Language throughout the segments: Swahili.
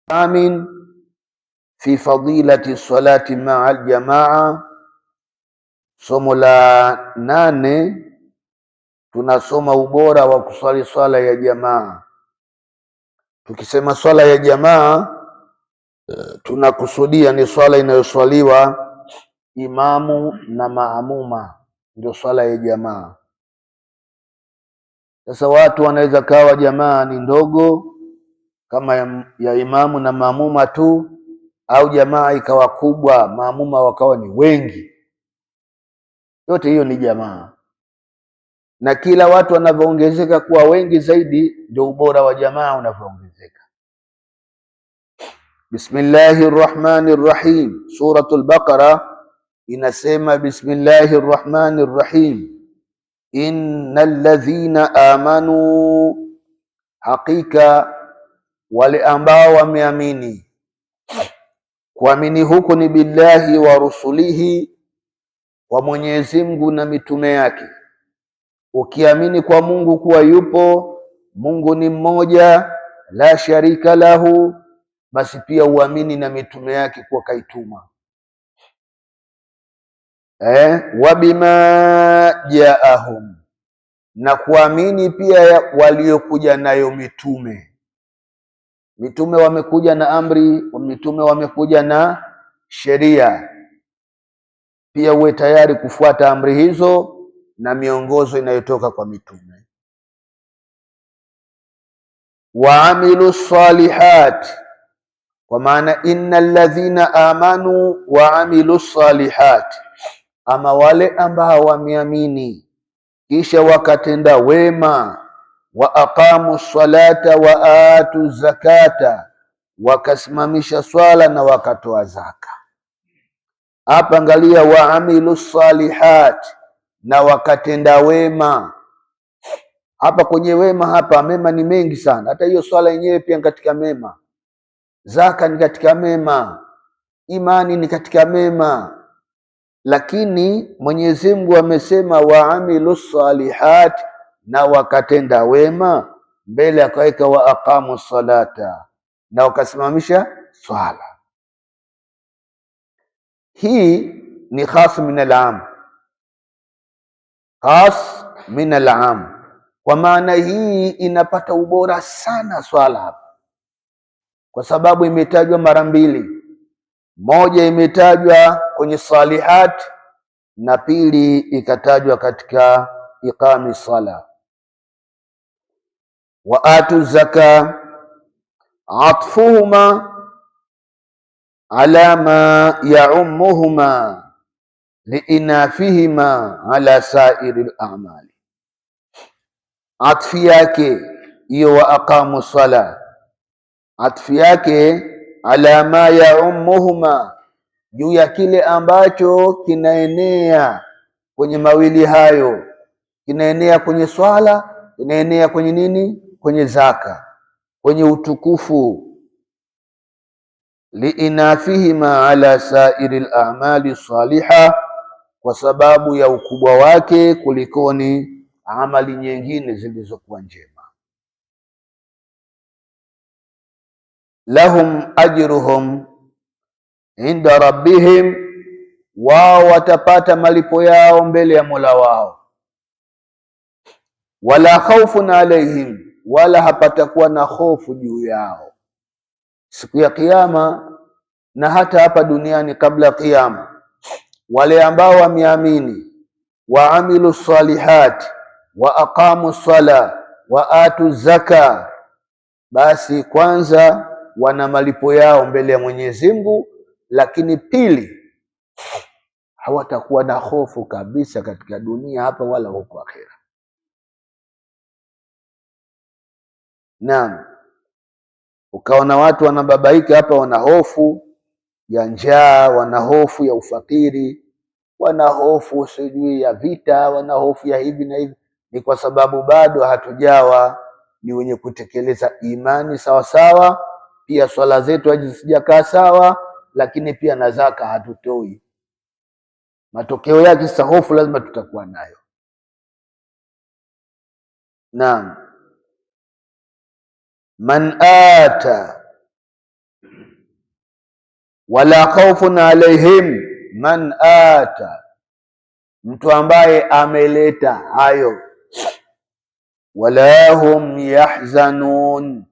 Amin fi fadilati salati maa aljamaa. Somo la 8 tunasoma ubora wa kuswali swala ya jamaa. Tukisema swala ya jamaa tunakusudia ni swala inayoswaliwa imamu na maamuma, ndio swala ya jamaa. Sasa watu wanaweza kawa jamaa ni ndogo kama ya imamu na maamuma tu, au jamaa ikawa kubwa, maamuma wakawa ni wengi. Yote hiyo ni jamaa, na kila watu wanavyoongezeka kuwa wengi zaidi ndio ubora wa jamaa unavyoongezeka. Bismillahir Rahmanir Rahim. Suratul Baqara inasema Bismillahir Rahmanir Rahim, innal ladhina amanu, hakika wale ambao wameamini. Kuamini huku ni billahi wa rusulihi, kwa Mwenyezi Mungu na mitume yake. Ukiamini kwa Mungu kuwa yupo Mungu ni mmoja, la sharika lahu, basi pia uamini na mitume yake kuwa kaituma. Wa bima jaahum, na kuamini pia waliokuja nayo mitume. Mitume wamekuja na amri, mitume wamekuja na sheria, pia uwe tayari kufuata amri hizo na miongozo inayotoka kwa mitume. Waamilu salihat, kwa maana innal ladhina amanu waamilu salihat, ama wale ambao wameamini kisha wakatenda wema, wa aqamu salata wa atu zakata, wakasimamisha swala na wakatoa zaka. Hapa angalia, waamilu salihat, na wakatenda wema. Hapa kwenye wema, hapa mema ni mengi sana. Hata hiyo swala yenyewe pia katika mema, zaka ni katika mema, imani ni katika mema. Lakini Mwenyezi Mungu amesema waamilu salihat, na wakatenda wema, mbele akaweka wa aqamu salata, na wakasimamisha swala. Hii ni khas min al-am, khas min al-am. Kwa maana hii inapata ubora sana swala hapa, kwa sababu imetajwa mara mbili. Moja imetajwa kwenye salihat, na pili ikatajwa katika iqami sala. Wa atu zaka, atfuhuma ala ma yaummuhuma liinafihima ala sairi al-a'mali. Atfi yake hiyo wa aqamu sala, atfi yake ala ma yaummuhuma, juu ya kile ambacho kinaenea kwenye mawili hayo, kinaenea kwenye swala, kinaenea kwenye nini? Kwenye zaka, kwenye utukufu. Liinafihima ala sairi al-a'mali salihah, kwa sababu ya ukubwa wake kulikoni amali nyingine zilizokuwa njema. Lahum ajruhum inda rabbihim, wao watapata malipo yao mbele ya Mola wao. Wala khawfun alaihim, wala hapatakuwa na hofu juu yao siku ya Kiyama, na hata hapa duniani kabla ya Kiyama. Wale ambao wameamini, waamilu salihat, wa aqamu sala, wa atu zaka, basi kwanza wana malipo yao mbele ya Mwenyezi Mungu, lakini pili hawatakuwa na hofu kabisa katika dunia hapa wala huko akhera. Naam, ukaona watu wanababaika hapa, wana hofu ya njaa, wana hofu ya ufakiri, wana hofu sijui ya vita, wana hofu ya hivi na hivi. Ni kwa sababu bado hatujawa ni wenye kutekeleza imani sawa sawa, pia swala zetu hazijakaa sawa, lakini pia na zaka hatutoi. Matokeo yake sasa hofu lazima tutakuwa nayo. Naam, man ata wala khawfun alaihim man ata, mtu ambaye ameleta hayo, wala hum yahzanun,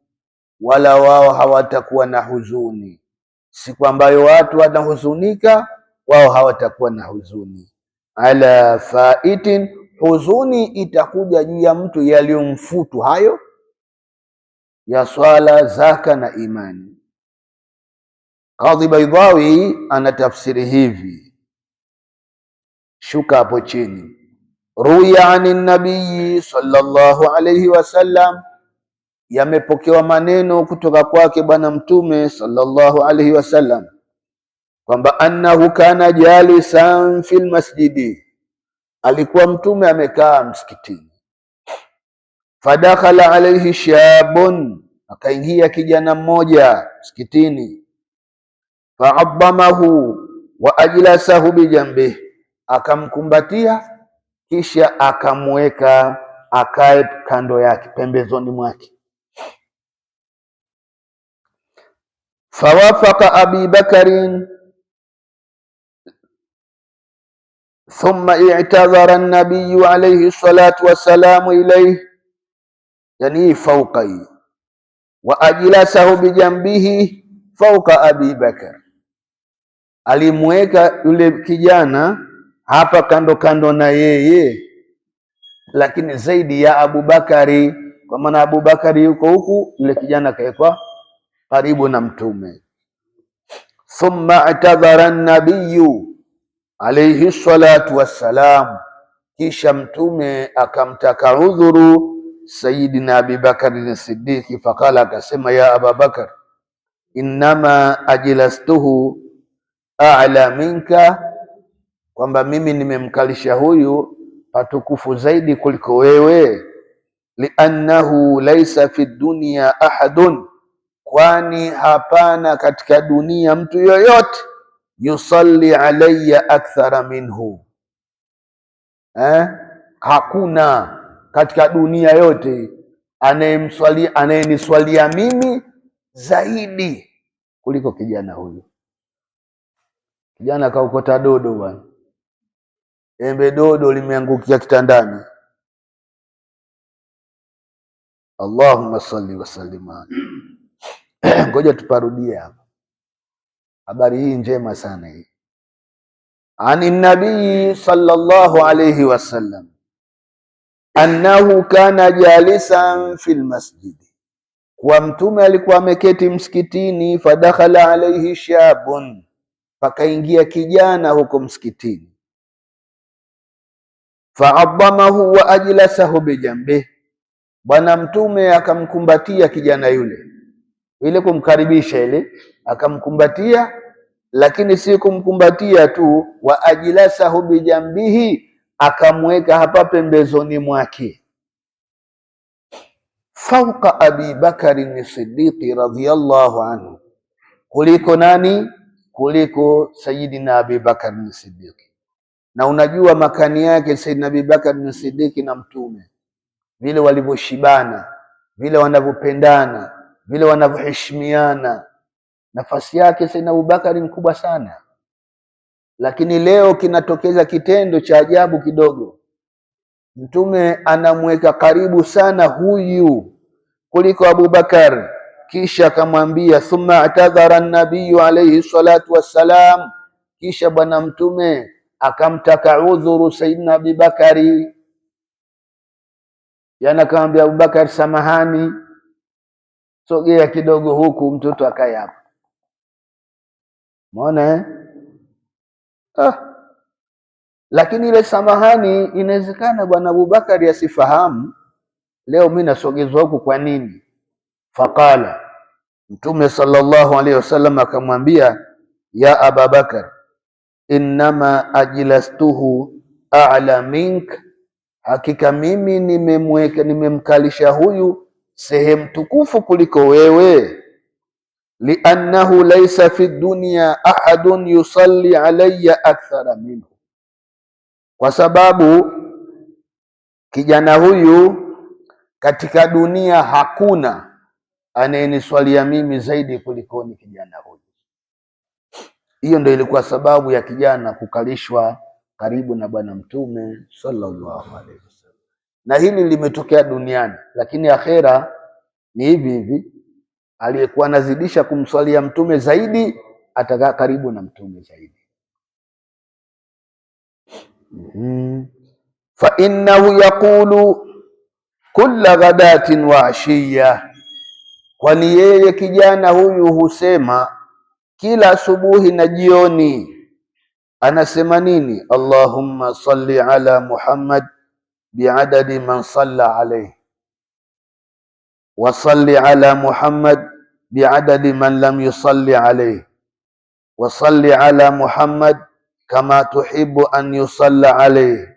wala wao hawatakuwa na huzuni. Siku ambayo watu wanahuzunika, wao hawatakuwa na huzuni. Ala faitin, huzuni itakuja juu ya mtu yaliyomfutu hayo ya swala, zaka na imani. Qadhi Baydawi anatafsiri hivi, shuka hapo chini. Ruya ani nabii sallallahu alayhi wasallam, yamepokewa maneno kutoka kwake bwana mtume sallallahu alayhi wasallam kwamba annahu kana jalisan fil masjidi, alikuwa mtume amekaa msikitini. Fadakhala alayhi shabun, akaingia kijana mmoja msikitini. Fa'addamahu wa ajlasahu bijambih, akamkumbatia kisha akamweka akae kando yake, pembezoni mwake. Fawafaqa Abi Bakarin thumma i'tadhara an-nabiy alayhi salatu wassalamu ilayhi, yani fawqa wa ajlasahu bijambihi fawqa Abi Bakar, alimweka yule kijana hapa kando kando na yeye, lakini zaidi ya Abu Bakari, kwa maana Abu Bakari yuko huku, yule kijana kaekwa karibu na mtume. Thumma atadhara an-nabiyyu alayhi salatu wassalam, kisha mtume akamtaka udhuru Sayyidina Abi Bakar as-Siddiq. Faqala, akasema, ya Abu Bakar, innama ajlastuhu a'la minka, kwamba mimi nimemkalisha huyu patukufu zaidi kuliko wewe. Liannahu laysa fi dunya ahadun, kwani hapana katika dunia mtu yoyote yusalli alayya akthara minhu, hakuna katika dunia yote anayeniswalia mimi zaidi kuliko kijana huyu. Kijana kaukota dodo bwana, embe dodo limeangukia kitandani. Allahumma salli wa sallim. Ngoja tuparudie hapa habari hii njema sana hii. Ani nabii sallallahu alayhi wasallam annahu kana jalisan fil masjid, kwa mtume alikuwa ameketi msikitini. Fadakhala alayhi shabun, pakaingia kijana huko msikitini. Fa'addamahu wa ajlasahu bijambih, bwana mtume akamkumbatia kijana yule, ile kumkaribisha ile, akamkumbatia, lakini si kumkumbatia tu, wa ajlasahu bijambihi, akamweka hapa pembezoni mwake. Fawqa Abi Bakar as-Siddiq radhiyallahu anhu, kuliko nani? Kuliko Sayyidina Abi Bakar as-Siddiq. Na unajua makani yake Sayyidina Abi Bakar as-Siddiq na mtume, vile walivyoshibana, vile wanavyopendana, vile wanavyoheshimiana. Nafasi yake Sayyidina Abu Bakar ni kubwa sana, lakini leo kinatokeza kitendo cha ajabu kidogo. Mtume anamweka karibu sana huyu kuliko Abu Bakar, kisha akamwambia, thumma atadhara an-nabiy alayhi salatu wassalam, kisha bwana mtume akamtaka udhuru Sayyidina Abi Bakari, yana akamwambia Abu Bakar, samahani, sogea kidogo huku, mtoto akae hapa. Umeona lakini ile samahani inawezekana bwana Abu Bakari asifahamu. Leo mimi nasogezwa huku kwa nini? Faqala, mtume sallallahu alayhi wasallam akamwambia, ya Abu Bakar, innama ajlastuhu a'la mink, hakika mimi nimemkalisha huyu sehemu tukufu kuliko wewe. Liannahu laysa fi dunya ahadun yusalli alayya akthara minhu, kwa sababu kijana huyu katika dunia hakuna anayeniswalia mimi zaidi kuliko ni kijana huyu. Hiyo ndio ilikuwa sababu ya kijana kukalishwa karibu na Bwana Mtume sallallahu alaihi wasallam, na hili limetokea duniani, lakini akhera ni hivi hivi. Aliyekuwa anazidisha kumswalia Mtume zaidi atakaa karibu na Mtume zaidi. Fa innahu yaqulu kulla ghadatin wa ashiya, kwani yeye kijana huyu husema kila asubuhi na jioni. Anasema nini? Allahumma salli ala Muhammad biadadi man salla alayhi wa salli ala Muhammad biadadi man lam yusalli alayhi wa salli ala Muhammad kama tuhibbu an yusalla alayhi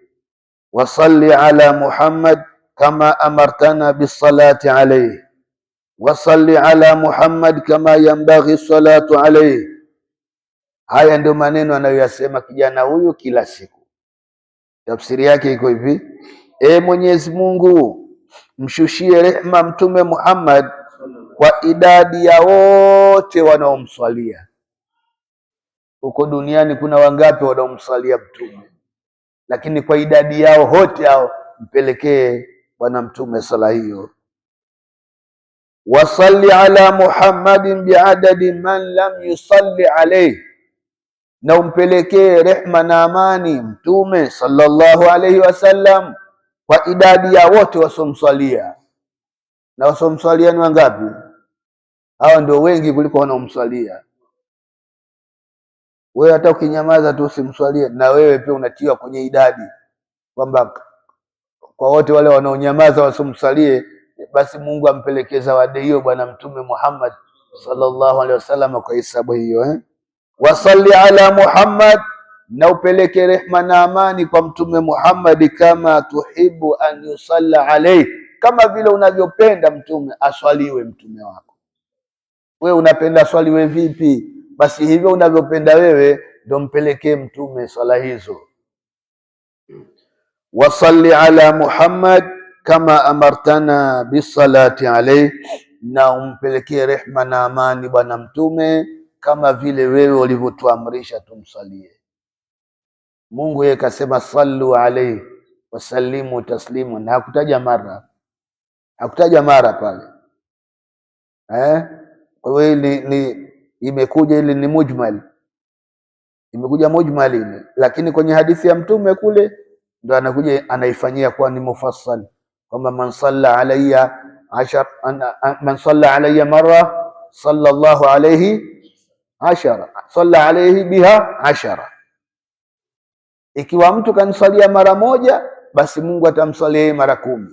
wa salli ala Muhammad kama amartana bisalati alayhi wa salli ala Muhammad kama yanbaghi salatu alayhi. Haya ndio maneno anayoyasema kijana huyu kila siku. Tafsiri yake iko hivi: E Mwenyezi Mungu, mshushie rehma Mtume Muhammad kwa idadi ya wote wanaomswalia. Huko duniani kuna wangapi wanaomswalia Mtume? Lakini kwa idadi yao wote hao mpelekee Bwana Mtume sala hiyo. Wasalli ala Muhammadin biadadi man lam yusalli alayhi, na umpelekee rehma na amani Mtume sallallahu alayhi wasallam kwa idadi ya wote wasomswalia. Na wasomswalia ni wangapi? Hawa ndio wengi kuliko wanaomswalia. Wewe hata ukinyamaza tu usimswalie, na wewe pia unatiwa kwenye idadi, kwamba kwa wote wale wanaonyamaza wasomswalie, basi Mungu ampelekee zawadi hiyo Bwana Mtume Muhammad sallallahu alaihi wasallam kwa hisabu hiyo. Wasalli ala Muhammad, na upeleke rehma na amani kwa Mtume Muhammad kama tuhibu an yusalla alayhi, kama vile unavyopenda Mtume aswaliwe mtume wako. Wewe unapenda aswaliwe vipi? Basi hivyo unavyopenda wewe ndio mpelekee Mtume swala hizo. Wasalli ala Muhammad kama amartana bisalati alayhi, na umpelekee rehma na amani Bwana Mtume kama vile wewe ulivyotuamrisha tumsalie. Mungu yeye kasema sallu alayhi wasallimu taslima, na hakutaja mara pale. Kwa hiyo ni imekuja ile ni mujmal, imekuja mujmal ile, lakini kwenye hadithi ya Mtume kule ndo anakuja anaifanyia kuwa ni mufassal, kwamba man salla alayya man salla alayya marra sallallahu alayhi ashara, salla alayhi biha ashara. Ikiwa mtu kanisalia mara moja, basi Mungu atamsalia mara 10.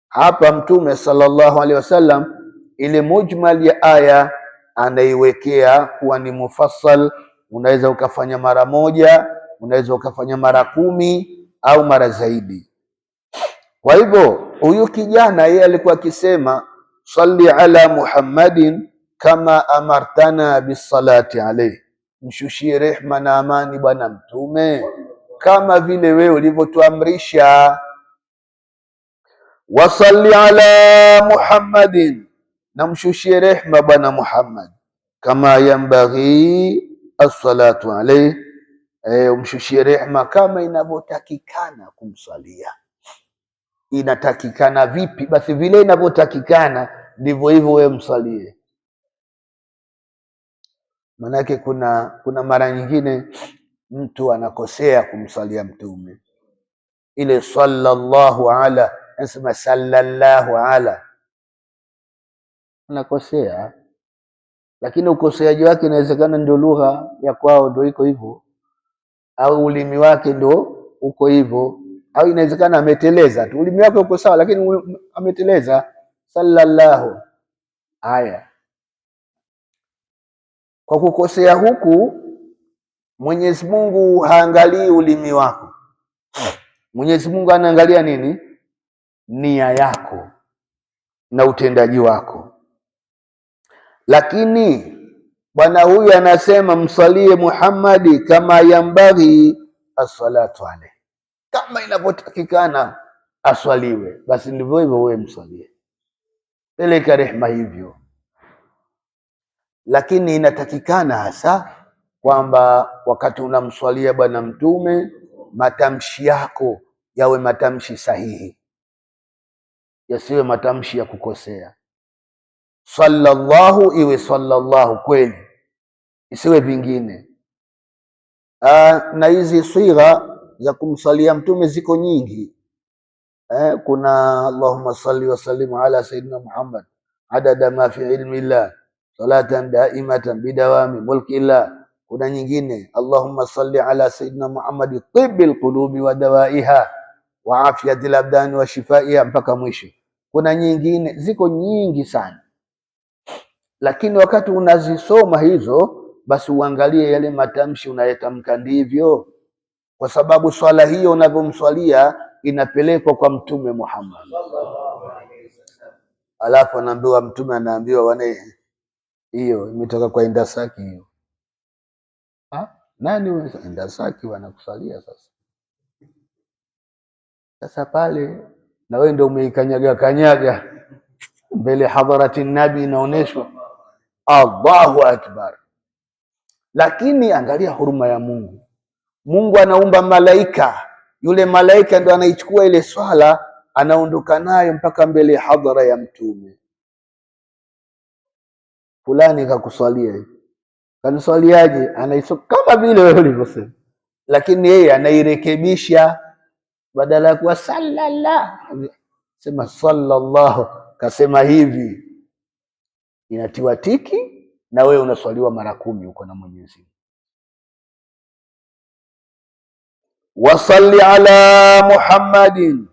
Hapa Mtume sallallahu alaihi wasallam ile mujmal ya aya anaiwekea kuwa ni mufassal. Unaweza ukafanya mara moja, unaweza ukafanya mara 10 au mara zaidi. Kwa hivyo huyu kijana yeye alikuwa akisema salli ala Muhammadin kama amartana bisalati alayhi, mshushie rehma na amani Bwana Mtume kama vile wewe ulivyotuamrisha. Wasalli ala Muhammadin, na mshushie rehma Bwana Muhammad kama yambaghi as-salatu alayhi, umshushie rehma kama inavyotakikana kumsalia. Inatakikana vipi? Basi vile inavyotakikana ndivyo hivyo wewe msalie. Manake kuna mara nyingine mtu anakosea kumsalia Mtume, ile sallallahu ala, nasema sallallahu ala, anakosea. Lakini ukoseaji wake inawezekana ndio lugha ya kwao ndio iko hivyo, au ulimi wake ndio uko hivyo, au inawezekana ameteleza tu, ulimi wake uko sawa lakini ameteleza. Sallallahu haya, kwa kukosea huku Mwenyezi Mungu haangalii ulimi wako. Mwenyezi Mungu anaangalia nini? Nia yako na utendaji wako. Lakini bwana huyu anasema msalie Muhammadi kama yambaghi as-salatu alayhi, kama inavyotakikana aswaliwe, basi ndivyo hivyo wewe msalie, peleka rehema hivyo. Lakini inatakikana hasa kwamba wakati unamswalia Bwana Mtume matamshi yako yawe matamshi sahihi, yasiwe matamshi ya kukosea. Sallallahu iwe sallallahu kweli, isiwe vingine. Na hizi sigha za kumsalia Mtume ziko nyingi. Kuna Allahumma salli wa sallim ala sayyidina Muhammad adada ma fi ilmillah salatan daimatan bidawami mulkillah. Kuna nyingine Allahumma salli ala sayyidina Muhammad tibbil qulubi wa dawaiha wa afiyatil abdani wa shifaiha mpaka mwisho. Kuna nyingine, ziko nyingi sana, lakini wakati unazisoma hizo basi uangalie yale matamshi unayetamka ndivyo, kwa sababu swala hiyo unavyomswalia inapelekwa kwa Mtume Muhammad. Alafu anaambiwa Mtume, anaambiwa wane, hiyo imetoka kwa Indasaki hiyo. Nani wewe? Indasaki wanakusalia sasa. Sasa pale na wewe ndio umeikanyaga kanyaga mbele hadharati nabi, inaoneshwa Allahu akbar. Lakini angalia huruma ya Mungu. Mungu anaumba malaika, yule malaika ndo anaichukua ile swala anaondoka nayo mpaka mbele hadhara ya Mtume. Fulani kakuswalia, kaniswaliaje? Anaisoma kama vile wewe ulivyosema, lakini yeye anairekebisha, badala ya kuwa sallallahu sema sallallahu, kasema hivi, inatiwa tiki na wewe unaswaliwa mara 10 huko na Mwenyezi Mungu. Wasalli ala Muhammadin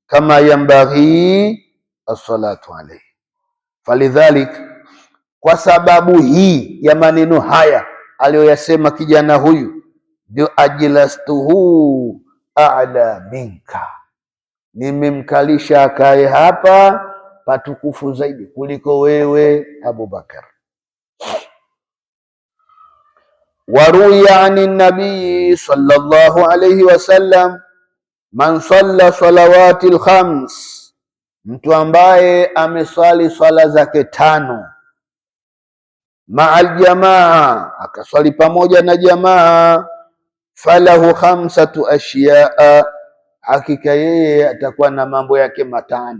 kama yanbaghi as-salatu alayhi. Falidhalik, kwa sababu hii ya maneno haya aliyoyasema kijana huyu, ndio ajlastuhu a'la minka, nimemkalisha akae hapa patukufu zaidi kuliko wewe Abu Bakar. Waruya ani nabii sallallahu alayhi wasallam man salla salawati al-khams, mtu ambaye ameswali swala zake 5 ma'al jamaa, akaswali pamoja na jamaa, falahu 5 ashiyaa, hakika yeye atakuwa na mambo yake 5.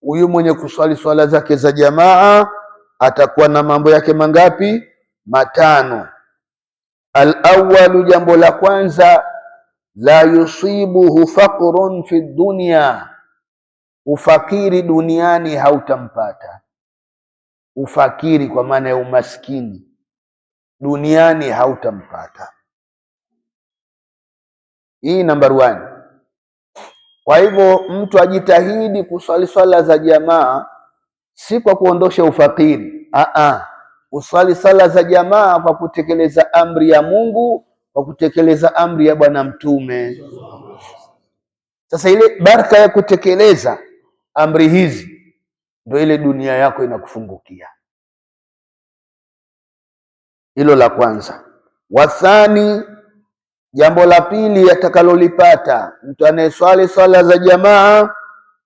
Huyu mwenye kuswali swala zake za jamaa atakuwa na mambo yake mangapi? 5. Al-awwalu, jambo la kwanza, la yusibuhu faqrun fi dunya, ufakiri duniani hautampata. Ufakiri kwa maana ya umaskini duniani hautampata. Hii number 1. Kwa hivyo mtu ajitahidi kuswali swala za jamaa, si kwa kuondosha ufakiri. Uswali sala za jamaa kwa kutekeleza amri ya Mungu, kwa kutekeleza amri ya Bwana Mtume. Sasa ile baraka ya kutekeleza amri hizi ndio ile dunia yako inakufungukia. Hilo la kwanza. Wathani, jambo la pili atakalolipata mtu anayeswali swala za jamaa,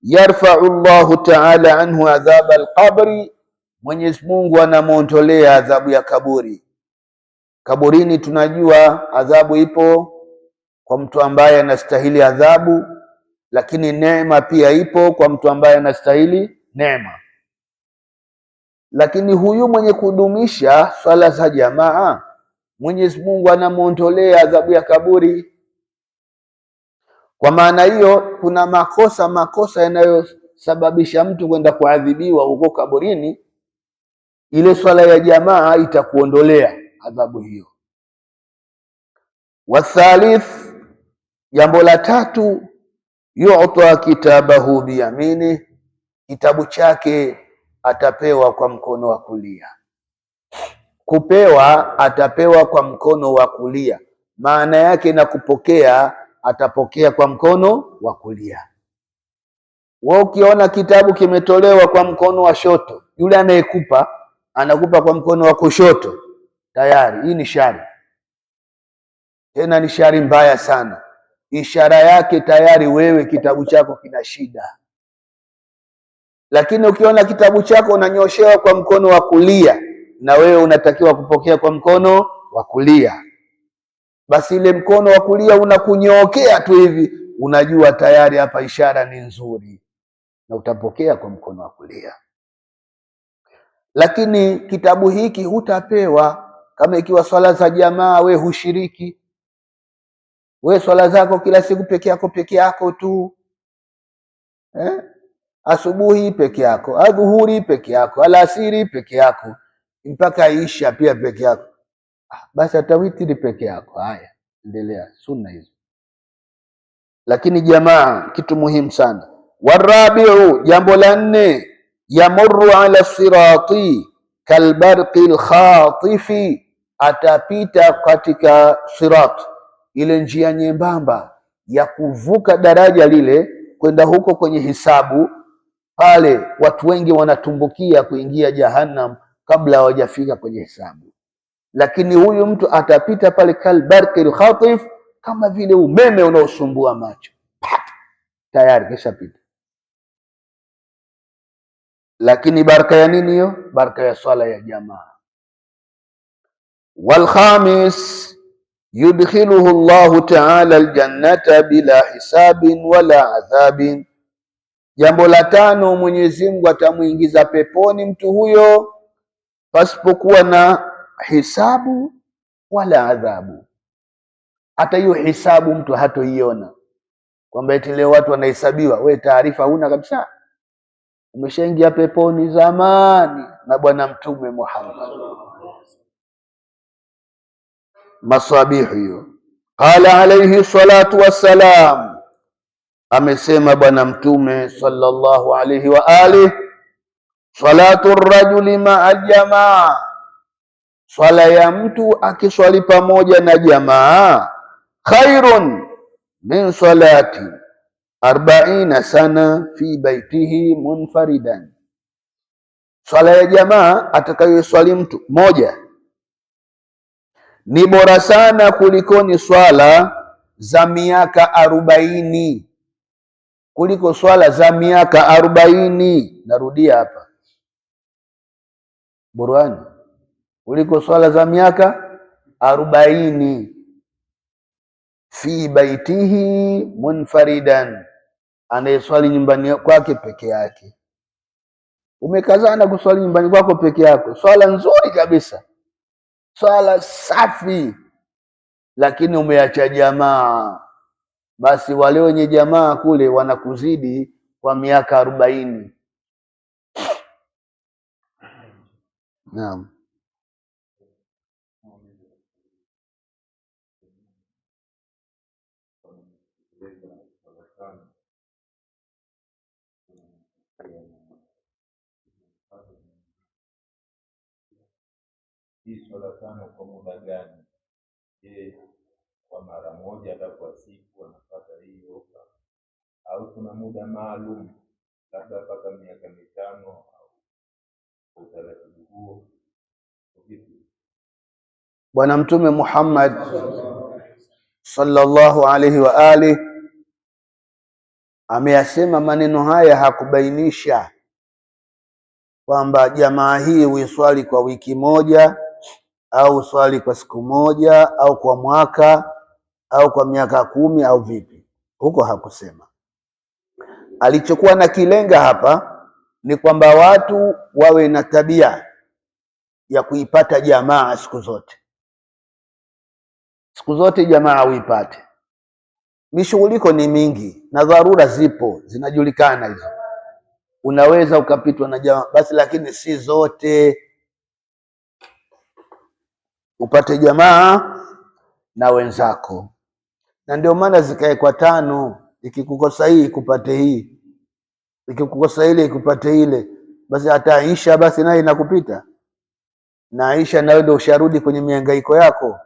yarfa'u Allahu ta'ala anhu adhab al-qabri, Mwenyezi Mungu anamuondolea adhabu ya kaburi. Kaburini tunajua adhabu ipo kwa mtu ambaye anastahili adhabu, lakini neema pia ipo kwa mtu ambaye anastahili neema. Lakini huyu mwenye kudumisha swala za jamaa, Mwenyezi Mungu anamuondolea adhabu ya kaburi. Kwa maana hiyo kuna makosa yanayosababisha mtu kwenda kuadhibiwa huko kaburini. Ile swala ya jamaa itakuondolea adhabu hiyo. Wathalith, jambo la tatu, yu'ta kitabahu biyamini, kitabu chake atapewa kwa mkono wa kulia. Kupewa, atapewa kwa mkono wa kulia, maana yake na kupokea, atapokea kwa mkono wa kulia. Wewe ukiona kitabu kimetolewa kwa mkono wa shoto, yule anayekupa anakupa kwa mkono wa kushoto, tayari hii ni shari, tena ni shari mbaya sana. Ishara yake tayari wewe kitabu chako kina shida. Lakini ukiona kitabu chako unanyoshewa kwa mkono wa kulia, na wewe unatakiwa kupokea kwa mkono wa kulia, basi ile mkono wa kulia unakunyookea tu hivi, unajua tayari hapa ishara ni nzuri, na utapokea kwa mkono wa kulia. Lakini kitabu hiki hutapewa kama ikiwa swala za jamaa we hushiriki, we swala zako kila siku peke yako tu, asubuhi peke yako, adhuhuri peke yako, alasiri peke yako, mpaka isha pia peke yako, basi atawitiri peke yako. Haya, endelea sunna hizo. Lakini jamaa kitu muhimu sana. Warabiu, jambo la 4, yamurru ala sirati kalbarqi alkhatifi, atapita katika sirat, ile njia nyembamba ya kuvuka daraja lile kwenda huko kwenye hisabu. Pale watu wengi wanatumbukia kuingia jahannam kabla hawajafika kwenye hisabu, lakini huyu mtu atapita pale kalbarqi alkhatif, kama vile umeme unaosumbua macho, tayari kisha pita. Lakini baraka ya nini hiyo? Baraka ya swala ya jamaa. Wal khamis, yudkhiluhu Allahu ta'ala aljannata bila hisabin wala adhabin, jambo la 5, Mwenyezi Mungu atamuingiza peponi mtu huyo pasipokuwa na hisabu wala adhabu. Hata hiyo hisabu mtu hatoiona, kwamba eti leo watu wanahesabiwa, we taarifa huna kabisa, umeshaingia peponi zamani na Bwana Mtume Muhammad. Masabihu hiyo. Qala alayhi salatu wassalam, amesema Bwana Mtume sallallahu alayhi wa alihi, salatu rajuli ma'a jamaa, swala ya mtu akiswali pamoja na jamaa, khairun min salati 40 sana fi baitihi munfaridan, swala ya jamaa atakayoswali mtu moja ni bora sana kulikoni swala za miaka 40, kuliko swala za miaka 40. Narudia hapa, burani, kuliko swala za miaka 40, fi baitihi munfaridan, anayeswali nyumbani kwake peke yake. Umekazana kuswali nyumbani kwako peke yako, swala nzuri kabisa, swala safi, lakini umeacha jamaa, basi wale wenye jamaa kule wanakuzidi kwa miaka 40. Naam. Hii swala 5 kwa muda gani? Je, kwa mara moja hata kwa siku anapata hiyo, au kuna muda maalum, labda mpaka miaka 5 au utaratibu huo? Bwana Mtume Muhammad sallallahu alayhi wa alihi ameyasema maneno haya, hakubainisha kwamba jamaa hii uiswali kwa wiki moja au swali kwa siku moja au kwa mwaka au kwa miaka 10 au vipi, huko hakusema. Alichokuwa na kilenga hapa ni kwamba watu wawe na tabia ya kuipata jamaa siku zote, siku zote jamaa uipate. Mishughuliko ni mingi na dharura zipo, zinajulikana hizo, unaweza ukapitwa na jamaa basi, lakini si zote. Upate jamaa na wenzako, na ndio maana zikaekwa 5, ikikukosa hii ikupate hii, ikikukosa ile ikupate ile, basi hata Aisha basi naye inakupita, na Aisha nawe ndio usharudi kwenye mihangaiko yako,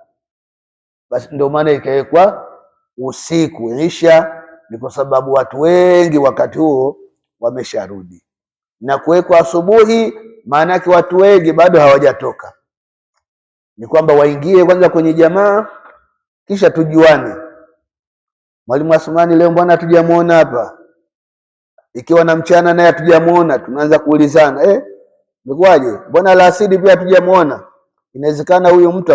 basi ndio maana ikaekwa usiku Isha, ni kwa sababu watu wengi wakati huo wamesharudi, na kuwekwa asubuhi maana yake watu wengi bado hawajatoka, ni kwamba waingie kwanza kwenye jamaa kisha tujuane. Mwalimu Asmani leo mbona hatujamuona hapa? Ikiwa na mchana naye hatujamuona, tunaanza kuulizana, imekwaje? Mbona alasiri pia hatujamuona? Inawezekana huyu mtu